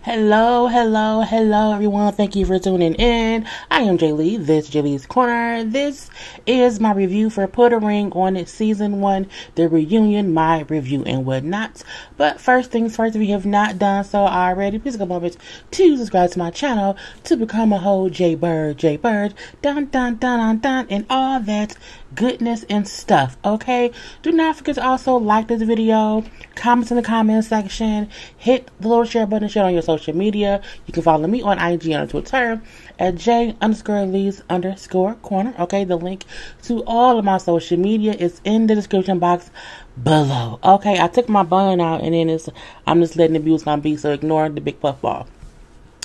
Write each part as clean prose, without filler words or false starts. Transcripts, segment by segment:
Hello, everyone. Thank you for tuning in. I am Lee. This is JLeesCorner. This is my review for Put a Ring on It Season 1, the reunion, my review and whatnot. But first things first, if you have not done so already, please take a moment to subscribe to my channel to become a whole JayBird, and all that goodness and stuff, okay? Do not forget to also like this video, comment in the comment section, hit the little share button, share on your social media. You can follow me on IG and on Twitter at J_Lees_Corner, okay? The link to all of my social media is in the description box below, okay? I took my bun out and then I'm just letting it be what's gonna be, so ignore the big puffball.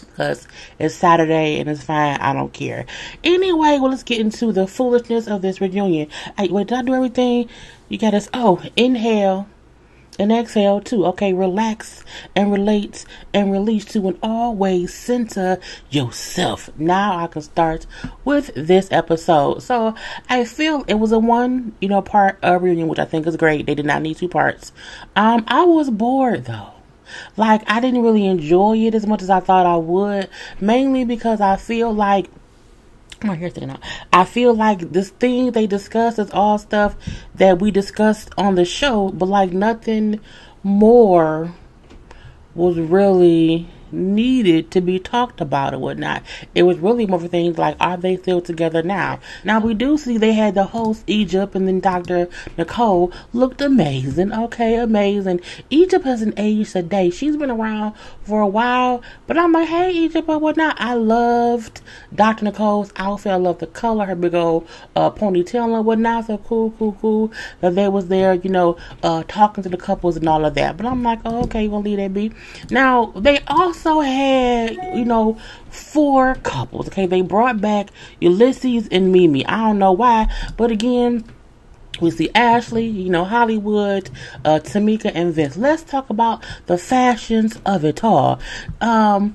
Because it's Saturday and it's fine. I don't care. Anyway, well, let's get into the foolishness of this reunion. Hey, wait, did I do everything? You got us. Oh, inhale and exhale too. Okay, relax and relate and release to and always center yourself. Now I can start with this episode. So I feel it was a one, part of reunion, which I think is great. They did not need two parts. I was bored though. Like, I didn't really enjoy it as much as I thought I would, mainly because I feel like, I feel like this thing they discussed is all stuff that we discussed on the show, but like nothing more was really needed to be talked about or whatnot. It was really more for things like, are they still together now? Now we do see they had the host Egypt, and then Dr. Nicole looked amazing. Okay, amazing. Egypt hasn't aged a day. She's been around for a while, but I'm like, hey, Egypt or whatnot. I loved Dr. Nicole's outfit. I loved the color, her big old ponytail and whatnot. So cool that they was there, talking to the couples and all of that. But I'm like, oh, okay, we'll leave that be. Now they also had, 4 couples. Okay, they brought back Ulysses and Mimi. I don't know why, but again, we see Ashley, Hollywood, Tamika, and Vince. Let's talk about the fashions of it all. I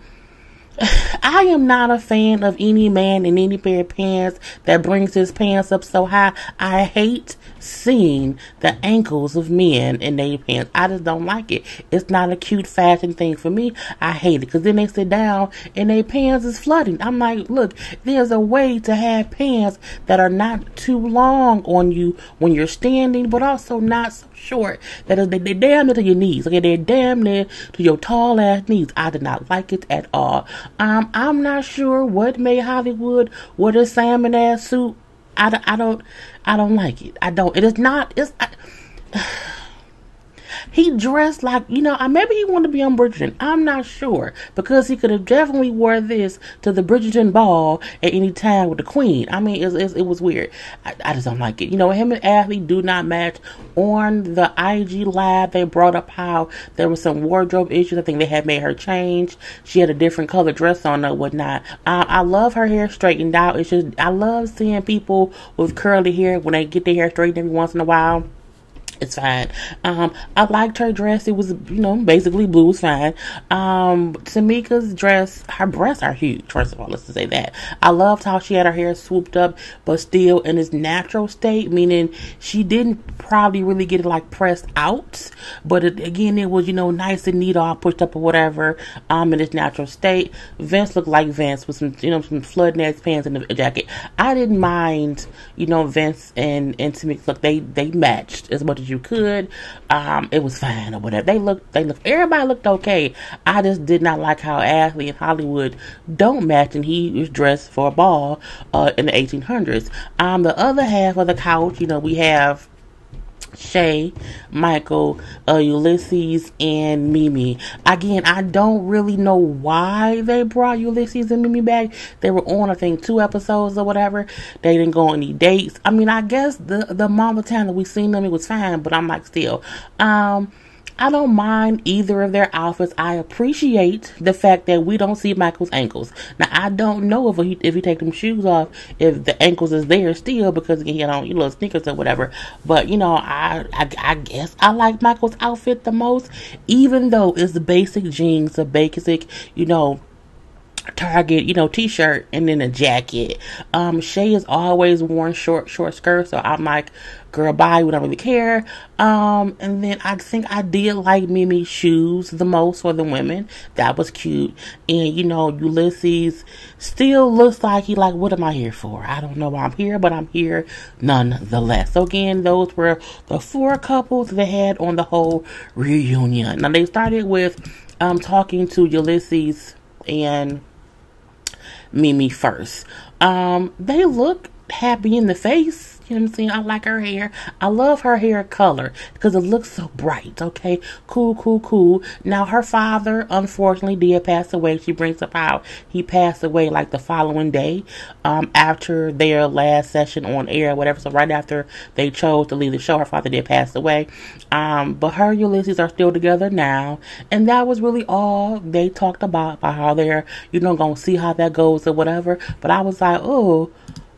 am not a fan of any man in any pair of pants that brings his pants up so high. I hate seeing the ankles of men in their pants. I just don't like it. It's not a cute fashion thing for me. I hate it because then they sit down and their pants is flooding. I'm like, look, there's a way to have pants that are not too long on you when you're standing, but also not so short that they're damn near to your knees. Okay, they're damn near to your tall ass knees. I did not like it at all. I'm not sure what made Hollywood with a salmon ass suit. I don't like it. I don't. It is not. He dressed like, maybe he wanted to be on Bridgerton. I'm not sure, because he could have definitely wore this to the Bridgerton ball at any time with the queen. I mean, it was weird. I just don't like it. Him and Ashley do not match. On the IG live, they brought up how there was some wardrobe issues. I think they had made her change. She had a different color dress on or whatnot. I love her hair straightened out. It's just, I love seeing people with curly hair when they get their hair straightened every once in a while. It's fine. I liked her dress. It was, basically blue. It's fine. Tamika's dress, her breasts are huge. First of all, let's just say that. I loved how she had her hair swooped up, but still in its natural state, meaning she didn't probably really get it like pressed out, but again, it was, nice and neat, all pushed up or whatever, in its natural state. Vince looked like Vince with some, some flood ass pants and a jacket. I didn't mind, Vince and Tamika look, they matched as much as you could. It was fine or whatever. Everybody looked okay. I just did not like how Ashley and Hollywood don't match, and he was dressed for a ball in the 1800s. The other half of the couch, we have Shay, Michael, Ulysses, and Mimi. Again, I don't really know why they brought Ulysses and Mimi back. They were on, I think, 2 episodes or whatever. They didn't go on any dates. I mean, I guess the amount of time that we seen them, it was fine, but I'm like, still. I don't mind either of their outfits. I appreciate the fact that we don't see Michael's ankles. Now, I don't know if he take them shoes off, if the ankles is there still, because he had on little sneakers or whatever. But, I guess I like Michael's outfit the most, even though it's the basic jeans, the basic, Target, t-shirt and then a jacket. Shay has always worn short skirts, so I'm like, girl, bye, we don't really care. And then I think I did like Mimi's shoes the most for the women. That was cute. And Ulysses still looks like he like, what am I here for? I don't know why I'm here, but I'm here nonetheless. So again, those were the 4 couples they had on the whole reunion. Now they started with talking to Ulysses and Mimi first. They look happy in the face. You know what I'm saying? I like her hair. I love her hair color because it looks so bright. Okay, cool. Now her father unfortunately did pass away. She brings up how he passed away like the following day, after their last session on air or whatever. So right after they chose to leave the show, her father did pass away. But her and Ulysses are still together now, and that was really all they talked about how they're gonna see how that goes or whatever. But I was like, oh.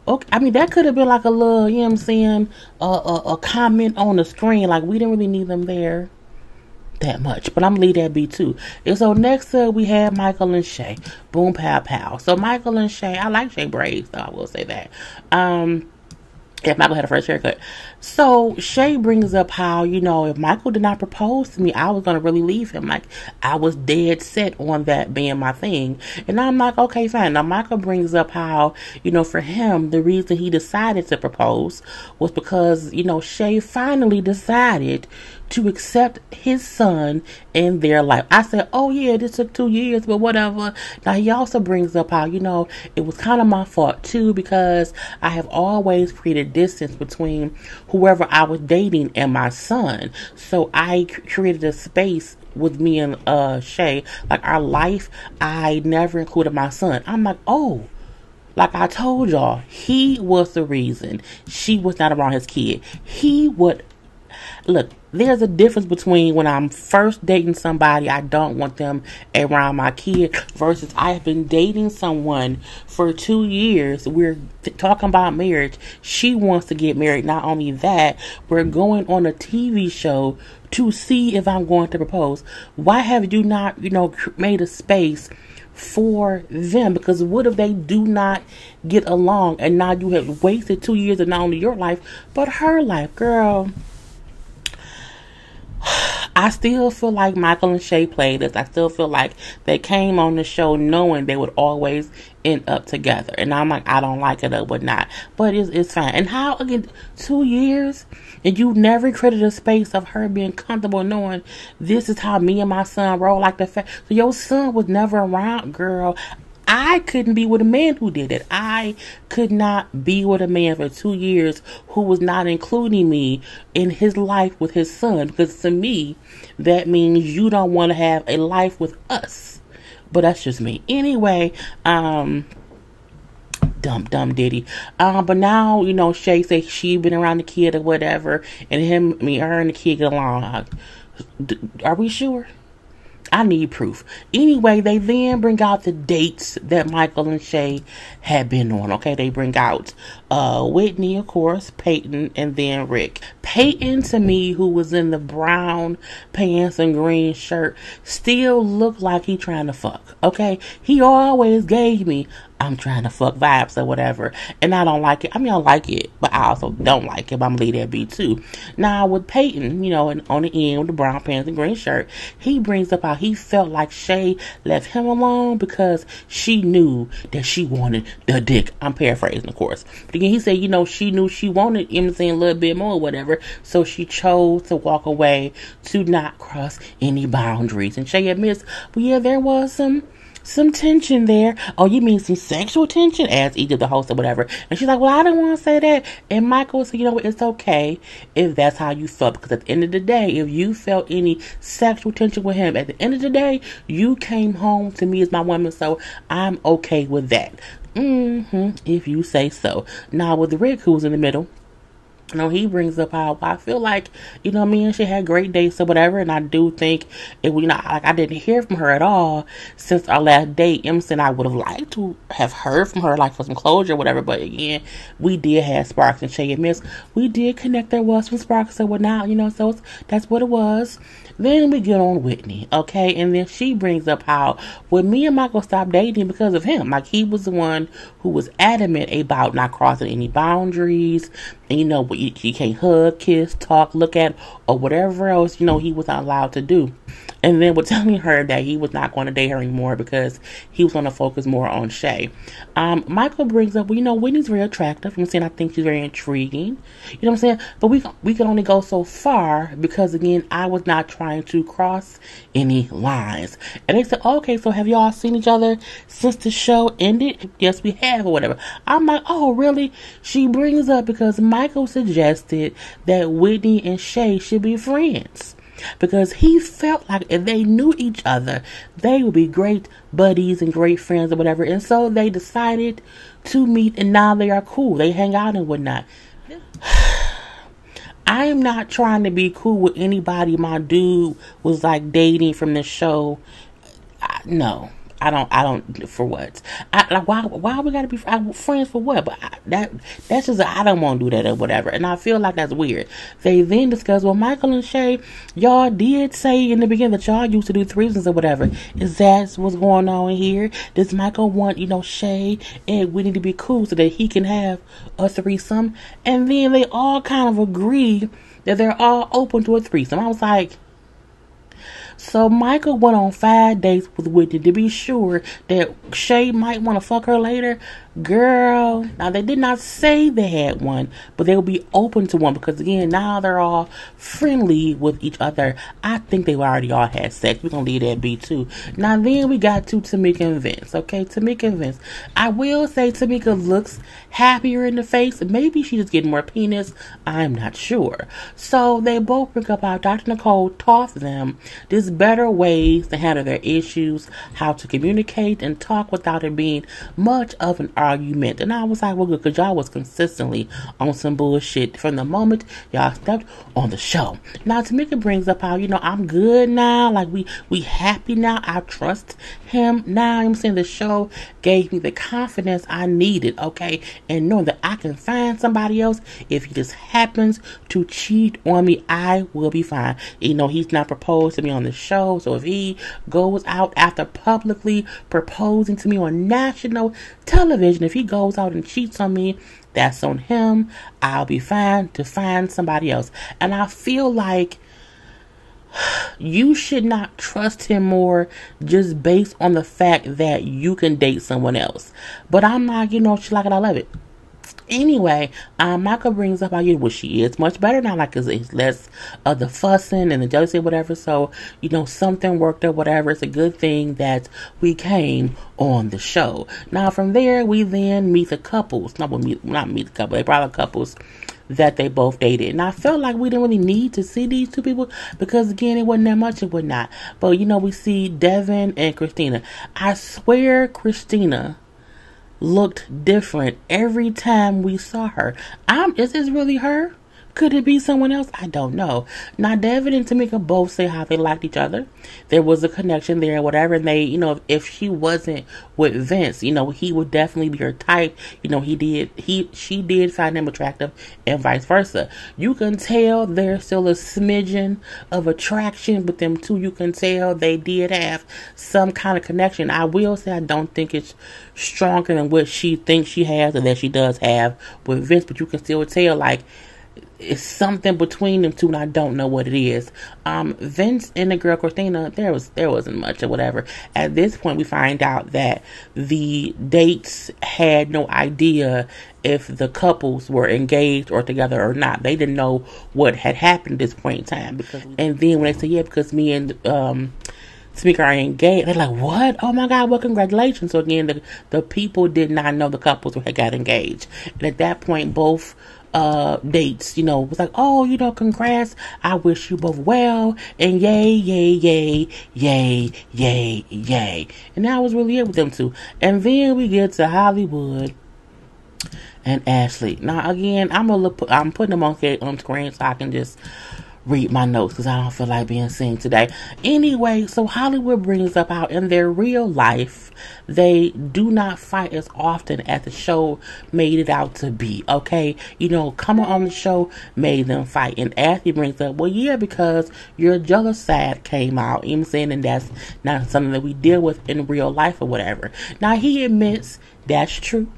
Okay, I mean, that could have been like a little, a comment on the screen. Like, we didn't really need them there that much. But I'm going to leave that be, too. And so, next up, we have Michael and Shay. Boom, pow, pow. So, Michael and Shay, I like Shay braids, though, I will say that. If Michael had a fresh haircut. So, Shay brings up how, if Michael did not propose to me, I was going to really leave him. Like, I was dead set on that being my thing. And I'm like, okay, fine. Now, Michael brings up how, for him, the reason he decided to propose was because, Shay finally decided to accept his son in their life. I said, oh yeah, this took 2 years, but whatever. Now he also brings up how, it was kind of my fault too, because I have always created distance between whoever I was dating and my son. So I created a space with me and Shay, like our life. I never included my son. I'm like, oh, like I told y'all, he was the reason she was not around his kid. He would look, there's a difference between when I'm first dating somebody, I don't want them around my kid, versus I have been dating someone for 2 years. We're talking about marriage. She wants to get married. Not only that, we're going on a TV show to see if I'm going to propose. Why have you not, made a space for them? Because what if they do not get along and now you have wasted 2 years of not only your life, but her life, girl? I still feel like Michael and Shay played this. I still feel like they came on the show knowing they would always end up together. And I'm like, I don't like it or whatnot. But it's fine. And how, again, 2 years? And you never created a space of her being comfortable knowing this is how me and my son roll. Like the fact, so your son was never around, girl. I couldn't be with a man who did it. I could not be with a man for 2 years who was not including me in his life with his son. Because to me, that means you don't want to have a life with us. But that's just me. Anyway, dumb ditty. But now, Shay says she been around the kid or whatever. And her and the kid get along. Are we sure? I need proof. Anyway, they then bring out the dates that Michael and Shay had been on. Okay, they bring out Whitney, of course, Peyton, and then Rick. Peyton, to me, who was in the brown pants and green shirt, still looked like he trying to fuck. Okay, he always gave me I'm trying to fuck vibes or whatever, and I don't like it. I mean, I like it, but I also don't like it. But I'm gonna leave that be too. Now with Peyton, and on the end with the brown pants and green shirt, he brings up how he felt like Shay left him alone because she knew that she wanted the dick. I'm paraphrasing, of course, but again, he said, she knew she wanted him, saying a little bit more or whatever, so she chose to walk away to not cross any boundaries. And Shay admits, well, yeah, there was some tension there. Oh, you mean some sexual tension? Asked each of the hosts or whatever. And she's like, well, I didn't want to say that. And Michael said, it's okay if that's how you felt. Because at the end of the day, if you felt any sexual tension with him, at the end of the day, you came home to me as my woman. So I'm okay with that. If you say so. Now with Rick, who's in the middle, he brings up how I feel like, me and she had great dates or whatever, and I do think it was, like I didn't hear from her at all since our last date. And I would have liked to have heard from her, like for some closure or whatever, but again, we did have sparks, and Shay admits we did connect. There was some sparks and whatnot, so that's what it was. Then we get on Whitney, okay? And then she brings up how when me and Michael stopped dating because of him. Like, he was the one who was adamant about not crossing any boundaries. And, you can't hug, kiss, talk, look at, or whatever else, he was not allowed to do. And then we're telling her that he was not going to date her anymore because he was going to focus more on Shay. Michael brings up, Whitney's very attractive. I think she's very intriguing. But we can only go so far because, again, I was not trying to cross any lines. And they said, okay, so have y'all seen each other since the show ended? Yes, we have, or whatever. I'm like, oh, really? She brings up because Michael suggested that Whitney and Shay should be friends. Because he felt like if they knew each other, they would be great buddies and great friends or whatever. And so they decided to meet, and now they are cool. They hang out and whatnot. I am not trying to be cool with anybody my dude was like dating from the show. No. I don't, for what? Why we gotta be friends for what? But that's just, I don't want to do that or whatever. And I feel like that's weird. They then discuss, well, Michael and Shay, y'all did say in the beginning that y'all used to do threesomes or whatever. Is that what's going on here? Does Michael want, Shay and we need to be cool so that he can have a threesome? And then they all kind of agree that they're all open to a threesome. I was like, so Michael went on 5 dates with Whitney to be sure that Shay might want to fuck her later. Girl, now they did not say they had one, but they'll be open to one because, again, now they're all friendly with each other. I think they already all had sex. We're going to leave that be too. Now then we got to Tamika and Vince. Okay, Tamika and Vince. I will say Tamika looks happier in the face. Maybe she's just getting more penis. I'm not sure. So they both bring up how Dr. Nicole taught them this better ways to handle their issues, how to communicate and talk without it being much of an argument. And I was like, well, good, because y'all was consistently on some bullshit from the moment y'all stepped on the show. Now Tamika brings up how, I'm good now, like we happy now, I trust him now. I'm saying the show gave me the confidence I needed, okay, and knowing that I can find somebody else. If he just happens to cheat on me, I will be fine. He's not proposed to me on the show, so if he goes out after publicly proposing to me on national television, if he goes out and cheats on me, that's on him. I'll be fine to find somebody else. And I feel like you should not trust him more just based on the fact that you can date someone else. But I'm not, she like it, I love it. Anyway, Michael brings up how she is much better now, like it's less of the fussing and the jealousy or whatever. So, something worked or whatever. It's a good thing that we came on the show. Now from there, we then meet the couples. Not meet the couple. They brought the couples that they both dated. And I felt like we didn't really need to see these two people because, again, it wasn't that much and whatnot. But, we see Devin and Christina. I swear Christina looked different every time we saw her. Is this really her? Could it be someone else? I don't know. Now, Devin and Tamika both say how they liked each other. There was a connection there, whatever. And they, if she wasn't with Vince, he would definitely be her type. She did find him attractive and vice versa. You can tell there's still a smidgen of attraction with them two. You can tell they did have some kind of connection. I will say I don't think it's stronger than what she thinks she has or that she does have with Vince, but you can still tell, like, it's something between them two, and I don't know what it is. Vince and the girl Christina, there wasn't much or whatever. At this point, we find out that the dates had no idea if the couples were engaged or together or not. They didn't know what had happened at this point in time. And then when they say, because me and Tamika are engaged, they're like, what? Oh my God, well, congratulations. So again, the people did not know the couples had got engaged. And at that point, both dates, was like, oh, congrats, I wish you both well, and yay, yay, yay, yay, yay, yay. And that was really it with them two. And then we get to Hollywood, and Ashley. Now again, I'm putting them on screen so I can just read my notes because I don't feel like being seen today. Anyway, so Hollywood brings up how in their real life they do not fight as often as the show made it out to be. Okay, coming on the show made them fight, and Ashley brings up, well, yeah, because your jealous side came out. You know what I'm saying, and that's not something that we deal with in real life or whatever. Now he admits that's true,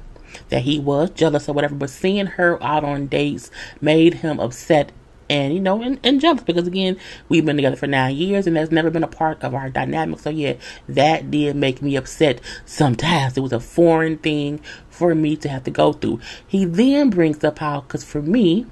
that he was jealous or whatever, but seeing her out on dates made him upset and, and jealous because, again, we've been together for 9 years and that's never been a part of our dynamic. So, yeah, that did make me upset sometimes. It was a foreign thing for me to have to go through. He then brings up how, because for me,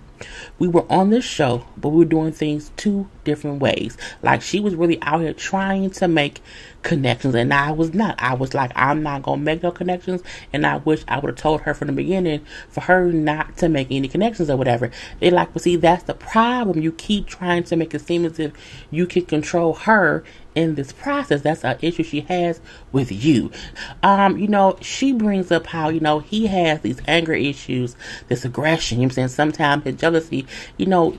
we were on this show, but we were doing things two different ways. Like, she was really out here trying to make connections, and I was not. I was like, I'm not gonna make no connections, and I wish I would have told her from the beginning for her not to make any connections or whatever. They're like, well, see, that's the problem. You keep trying to make it seem as if you can control her in this process. That's an issue she has with you. She brings up how, he has these anger issues, this aggression, I'm saying, sometimes his jealousy,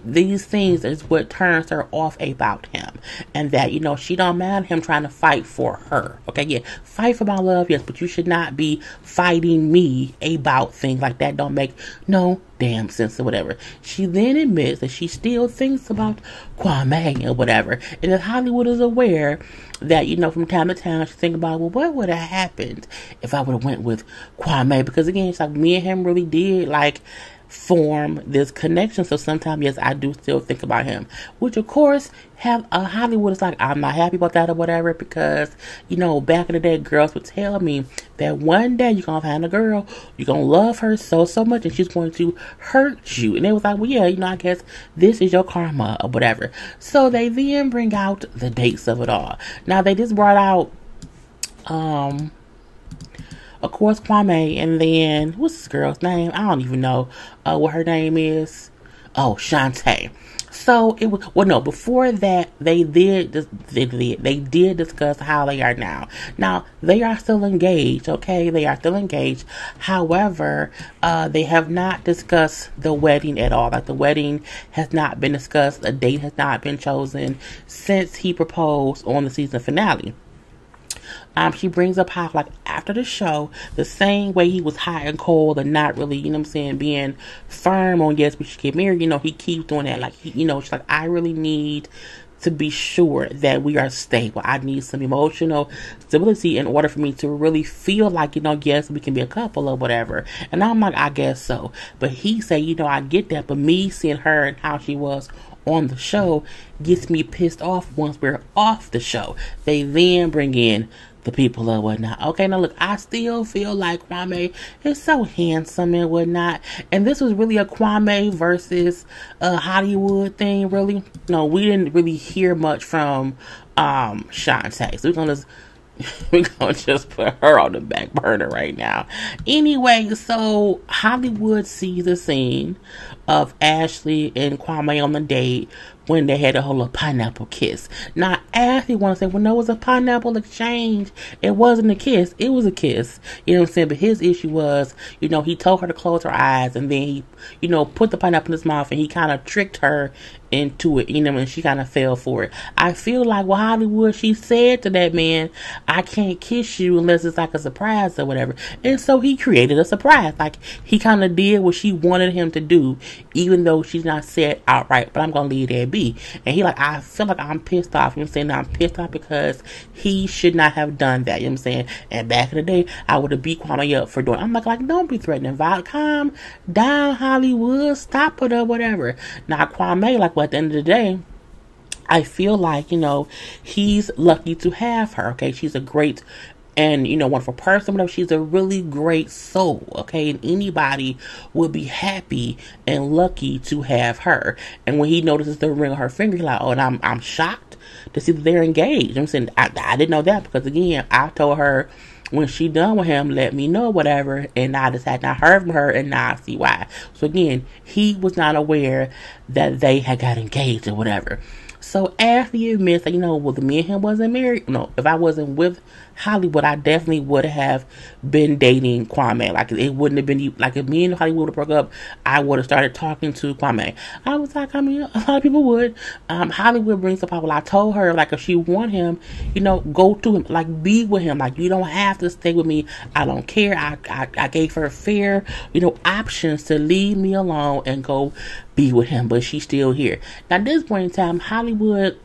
these things is what turns her off about him. And that, she don't mind him trying to fight for her. Okay, yeah, fight for my love, yes, but you should not be fighting me about things like that. Don't make no damn sense or whatever. She then admits that she still thinks about Kwame or whatever, and that Hollywood is aware that, from time to time she think about, well, what would have happened if I would have went with Kwame? Because again, it's like me and him really did form this connection. So sometimes, yes, I do still think about him, which of course Hollywood is like, I'm not happy about that or whatever, because back in the day, girls would tell me that one day you're gonna find a girl, you're gonna love her so much, and she's going to hurt you. And they was like, well, yeah, I guess this is your karma or whatever. So they then bring out the dates of it all. Now they just brought out of course, Kwame, and then, what's this girl's name? I don't even know what her name is. Oh, Shantae. So, before that, they did discuss how they are now. Now, they are still engaged, okay? They are still engaged. However, they have not discussed the wedding at all. Like, the wedding has not been discussed. A date has not been chosen since he proposed on the season finale. She brings up how, after the show, the same way he was hot and cold and not really, being firm on, yes, we should get married, he keeps doing that. She's like, I really need to be sure that we are stable. I need some emotional stability in order for me to really feel like, yes, we can be a couple or whatever. And I'm like, I guess so. But he said, I get that, but me seeing her and how she was on the show gets me pissed off once we're off the show. They then bring in the people or whatnot. Okay, now look, I still feel like Kwame is so handsome and whatnot, and this was really a Kwame versus Hollywood thing, really. No, we didn't really hear much from Shantae, so we're gonna just put her on the back burner right now. Anyway, so Hollywood sees a scene of Ashley and Kwame on the date when they had a whole pineapple kiss. Now, Ashley wants to say, well, no, it was a pineapple exchange. It wasn't a kiss. It was a kiss. You know what I'm saying? But his issue was, he told her to close her eyes, and then he, put the pineapple in his mouth, and he kind of tricked her into it, and she kind of fell for it. I feel like, well, Hollywood, she said to that man, I can't kiss you unless it's like a surprise or whatever. And so he created a surprise. Like, he kind of did what she wanted him to do, even though she's not said outright, but I'm going to leave that be. And he I feel like I'm pissed off. You know what I'm saying? I'm pissed off because he should not have done that. You know what I'm saying? And back in the day, I would have beat Kwame up for doing it. I'm like, don't be threatening. Calm down, Hollywood. Stop it or whatever. Now, Kwame, at the end of the day, I feel like, he's lucky to have her. Okay, she's a great and wonderful person, whatever. She's a really great soul, okay, and anybody would be happy and lucky to have her. And when he notices the ring on her finger, he's like, oh, and I'm shocked to see that they're engaged. I'm saying, I didn't know that, because again, I told her when she done with him, let me know, whatever, and I just had not heard from her, and now I see why. So again, he was not aware that they had got engaged or whatever. So after you admits that, well, the me and him wasn't married. No, if I wasn't with Hollywood, I definitely would have been dating Kwame. Like, it wouldn't have been, like, if me and Hollywood would have broke up, I would have started talking to Kwame. I was like, a lot of people would. Hollywood brings up, well, I told her, like, if she want him, go to him, like, be with him. Like, you don't have to stay with me. I don't care. I gave her fair, options to leave me alone and go be with him, but she's still here. Now, at this point in time, Hollywood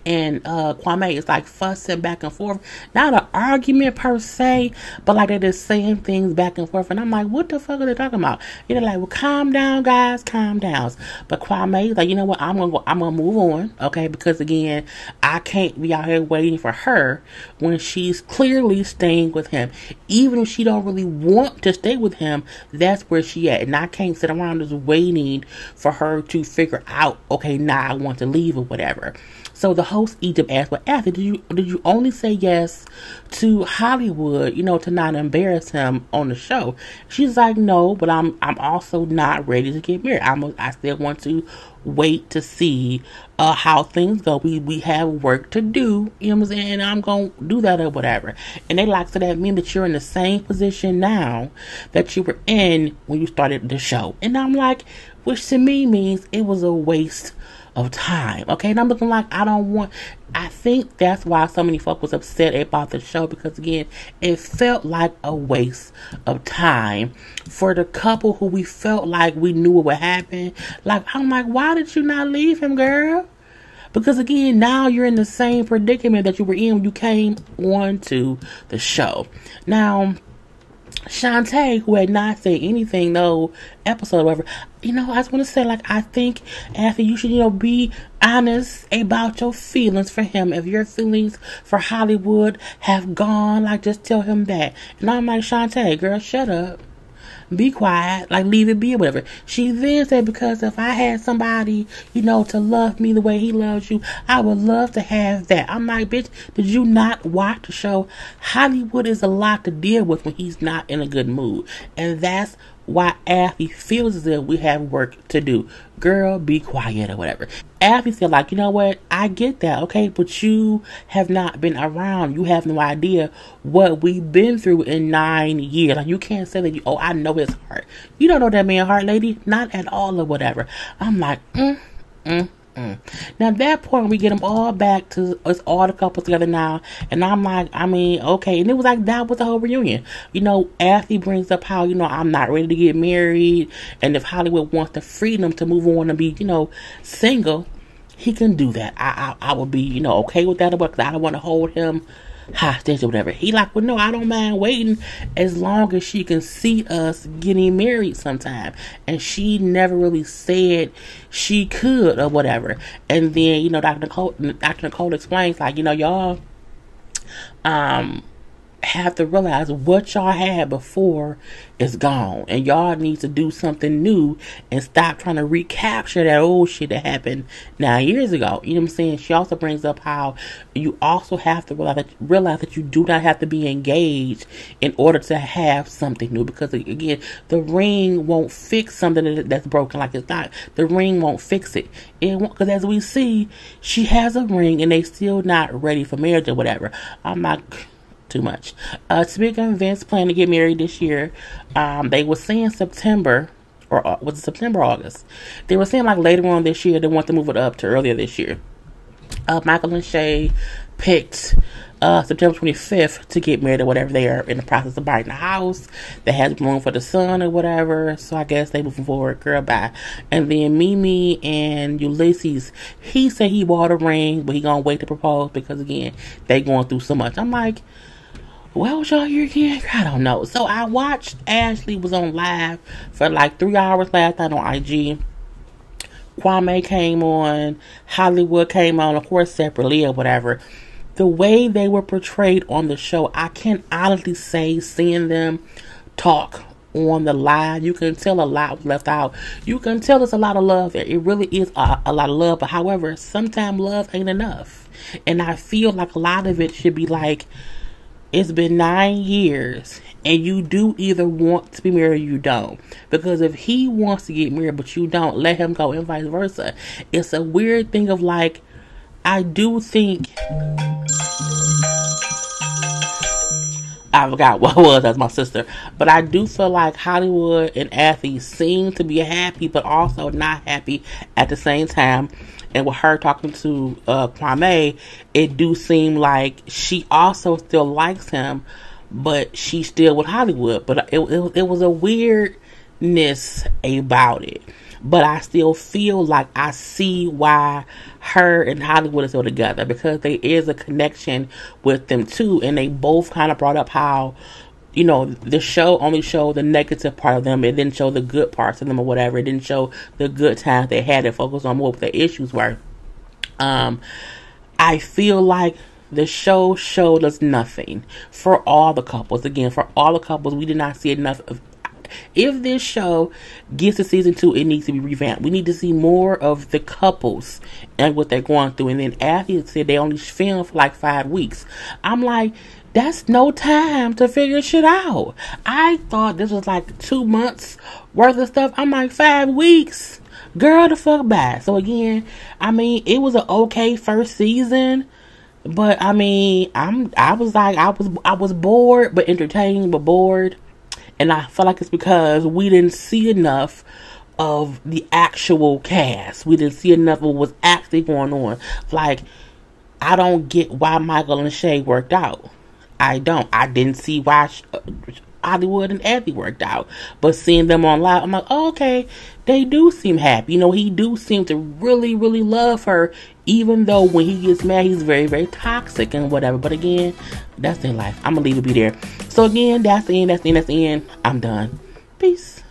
and Kwame is like fussing back and forth. Not an argument per se, but like they're just saying things back and forth. And I'm like, what the fuck are they talking about? Like, well, calm down, guys, calm down. But Kwame's like, you know what? I'm gonna move on, okay? Because again, I can't be out here waiting for her when she's clearly staying with him. Even if she don't really want to stay with him, that's where she at. And I can't sit around just waiting for her to figure out, okay, now I want to leave or whatever. So the host Egypt asked, well, after did you only say yes to Hollywood, to not embarrass him on the show? She's like, no, but I'm also not ready to get married. I still want to wait to see how things go. We have work to do, what I'm saying? And I'm gonna do that or whatever. And they like, so that mean that you're in the same position now that you were in when you started the show. And I'm like, which to me means it was a waste of time, okay? And I'm looking like, I think that's why so many folk was upset about the show, because again, it felt like a waste of time for the couple who we felt like we knew what would happen. Like, I'm like, why did you not leave him, girl? Because again, now you're in the same predicament that you were in when you came on to the show. Now, Shantae, who had not said anything, no episode or whatever, I just want to say, like, I think after you should, be honest about your feelings for him. If your feelings for Hollywood have gone, like, just tell him that. And I'm like, Shantae, girl, shut up. Be quiet, like, leave it be or whatever. She then said, because if I had somebody, to love me the way he loves you, I would love to have that. I'm like, bitch, did you not watch the show? Hollywood is a lot to deal with when he's not in a good mood. And that's why Affy feels as if we have work to do. Girl, be quiet or whatever. Affy said, like, you know what? I get that, okay? But you have not been around. You have no idea what we've been through in 9 years. Like, you can't say that, I know his heart. You don't know that man's heart, lady. Not at all or whatever. I'm like, Now at that point, we get them all back to us, all the couples together now, and I'm like, okay. And it was like, that was the whole reunion. Affy brings up how, I'm not ready to get married, and if Hollywood wants the freedom to move on and be, single, he can do that. I would be, okay with that, because I don't want to hold him hostage or whatever. He like, well, no, I don't mind waiting as long as she can see us getting married sometime. And she never really said she could or whatever. And then, Dr. Nicole explains, like, y'all have to realize what y'all had before is gone, and y'all need to do something new and stop trying to recapture that old shit that happened 9 years ago. You know what I'm saying? She also brings up how you also have to realize that you do not have to be engaged in order to have something new, because again, the ring won't fix something that's broken. Like, it's not, the ring won't fix it. It won't, because as we see, she has a ring and they still not ready for marriage or whatever. I'm not too much. Tamika and Vince plan to get married this year. They were saying September, or was it September or August? They were saying like later on this year. They want to move it up to earlier this year. Michael and Shay picked September 25th to get married or whatever. They are in the process of buying the house that has room for the son or whatever. So I guess they moving forward. Girl, bye. And then Mimi and Ulysses, he said he bought a ring, but he gonna wait to propose because again, they going through so much. I'm like, what was y'all here again? I don't know. So I watched, Ashley was on live for like 3 hours last night on IG. Kwame came on, Hollywood came on, of course separately or whatever. The way they were portrayed on the show, I can honestly say, seeing them talk on the live, you can tell a lot was left out. You can tell there's a lot of love there. It really is a lot of love. But however, sometimes love ain't enough. And I feel like a lot of it should be like, It's been 9 years, and you do either want to be married or you don't. Because if he wants to get married but you don't, let him go, and vice versa. It's a weird thing of like, I do think, I forgot what it was, that's my sister, but I do feel like Hollywood and Athy seem to be happy but also not happy at the same time. And with her talking to Kwame, it do seem like she also still likes him, but she's still with Hollywood. But it was a weirdness about it. But I still feel like I see why her and Hollywood are still together, because there is a connection with them too. And they both kind of brought up how, you know, the show only showed the negative part of them. It didn't show the good parts of them or whatever. It didn't show the good times they had. It focused on what their issues were. I feel like the show showed us nothing for all the couples. Again, for all the couples, we did not see enough of. If this show gets to season 2, it needs to be revamped. We need to see more of the couples and what they're going through. And then Athy said they only filmed for like 5 weeks. I'm like, that's no time to figure shit out. I thought this was like 2 months worth of stuff. I'm like, 5 weeks? Girl, the fuck bye. So again, I mean, it was an okay first season. But I mean, I was bored, but entertained, but bored. And I feel like it's because we didn't see enough of the actual cast. We didn't see enough of what was actually going on. Like, I don't get why Michael and Shay worked out. I don't. I didn't see why Hollywood and Athy worked out. But seeing them on live, I'm like, oh, okay, they do seem happy. You know, he do seem to really, really love her. Even though when he gets mad, he's very, very toxic and whatever. But again, that's their life. I'm going to leave it be there. So again, that's the end. I'm done. Peace.